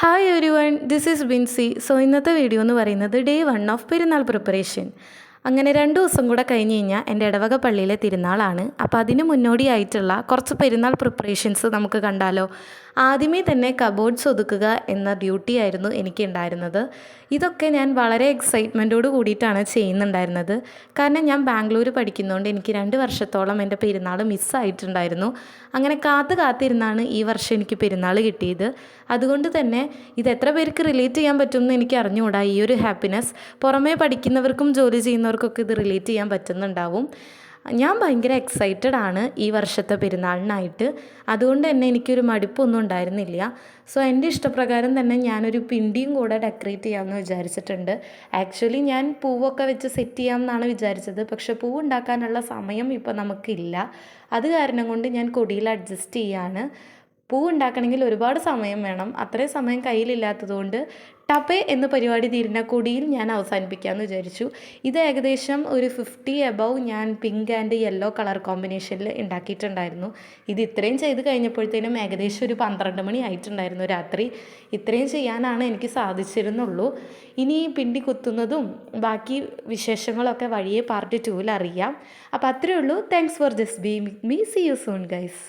Hi everyone, this is Binsy. So ഇന്നത്തെ video എന്ന് പറയുന്നത് ഡേ 1 ഓഫ് പെരുന്നാൾ പ്രിപ്പറേഷൻ. അങ്ങനെ 2 ദിവസം കൂടെ കഴിഞ്ഞ് കഴിഞ്ഞാൽ എൻ്റെ ഇടവക പള്ളിയിലെ തിരുനാളാണ്. അപ്പോൾ അതിന് മുന്നോടിയായിട്ടുള്ള കുറച്ച് പെരുന്നാൾ പ്രിപ്പറേഷൻസ് നമുക്ക് കണ്ടാലോ. ആദ്യമേ തന്നെ കബോർഡ്സ് ഒതുക്കുക എന്ന ഡ്യൂട്ടി ആയിരുന്നു എനിക്കുണ്ടായിരുന്നത്. ഇതൊക്കെ ഞാൻ വളരെ എക്സൈറ്റ്മെൻറ്റോട് കൂടിയിട്ടാണ് ചെയ്യുന്നുണ്ടായിരുന്നത്. കാരണം ഞാൻ ബാംഗ്ലൂർ പഠിക്കുന്നതുകൊണ്ട് എനിക്ക് 2 വർഷത്തോളം എൻ്റെ പെരുന്നാൾ മിസ്സായിട്ടുണ്ടായിരുന്നു. അങ്ങനെ കാത്തിരുന്നാണ് ഈ വർഷം എനിക്ക് പെരുന്നാൾ കിട്ടിയത്. അതുകൊണ്ട് തന്നെ ഇത് എത്ര പേർക്ക് റിലേറ്റ് ചെയ്യാൻ പറ്റുമെന്ന് എനിക്ക് അറിഞ്ഞുകൂടാ. ഈ ഒരു ഹാപ്പിനെസ് പുറമേ പഠിക്കുന്നവർക്കും ജോലി ചെയ്യുന്നവർക്കൊക്കെ ഇത് റിലേറ്റ് ചെയ്യാൻ പറ്റുന്നുണ്ടാവും. ഞാൻ ഭയങ്കര എക്സൈറ്റഡ് ആണ് ഈ വർഷത്തെ പെരുന്നാളിനായിട്ട്. അതുകൊണ്ട് തന്നെ എനിക്കൊരു മടുപ്പൊന്നും ഉണ്ടായിരുന്നില്ല. സോ എൻ്റെ ഇഷ്ടപ്രകാരം തന്നെ ഞാനൊരു പിണ്ടിയും കൂടെ ഡെക്കറേറ്റ് ചെയ്യാമെന്ന് വിചാരിച്ചിട്ടുണ്ട്. ആക്ച്വലി ഞാൻ പൂവൊക്കെ വെച്ച് സെറ്റ് ചെയ്യാമെന്നാണ് വിചാരിച്ചത്. പക്ഷേ പൂവ് ഉണ്ടാക്കാനുള്ള സമയം ഇപ്പോൾ നമുക്കില്ല. അത് കാരണം കൊണ്ട് ഞാൻ കൊടിയിൽ അഡ്ജസ്റ്റ് ചെയ്യാണ്. പൂ ഉണ്ടാക്കണമെങ്കിൽ ഒരുപാട് സമയം വേണം. അത്രയും സമയം കയ്യിലില്ലാത്തതുകൊണ്ട് ടപ്പേ എന്ന പരിപാടി തീരുന്ന കൊടിയിൽ ഞാൻ അവസാനിപ്പിക്കാമെന്ന് വിചാരിച്ചു. ഇത് ഏകദേശം ഒരു 50 എബവ് ഞാൻ പിങ്ക് ആൻഡ് യെല്ലോ കളർ കോമ്പിനേഷനിൽ ഉണ്ടാക്കിയിട്ടുണ്ടായിരുന്നു. ഇത് ഇത്രയും ചെയ്ത് കഴിഞ്ഞപ്പോഴത്തേനും ഏകദേശം ഒരു 12 മണി ആയിട്ടുണ്ടായിരുന്നു രാത്രി. ഇത്രയും ചെയ്യാനാണ് എനിക്ക് സാധിച്ചിരുന്നുള്ളൂ. ഇനി പിണ്ടി കുത്തുന്നതും ബാക്കി വിശേഷങ്ങളൊക്കെ വഴിയെ പാർട്ട് 2 അറിയാം. അപ്പോൾ അത്രയേ ഉള്ളൂ. Thanks for just being with me. See you soon guys.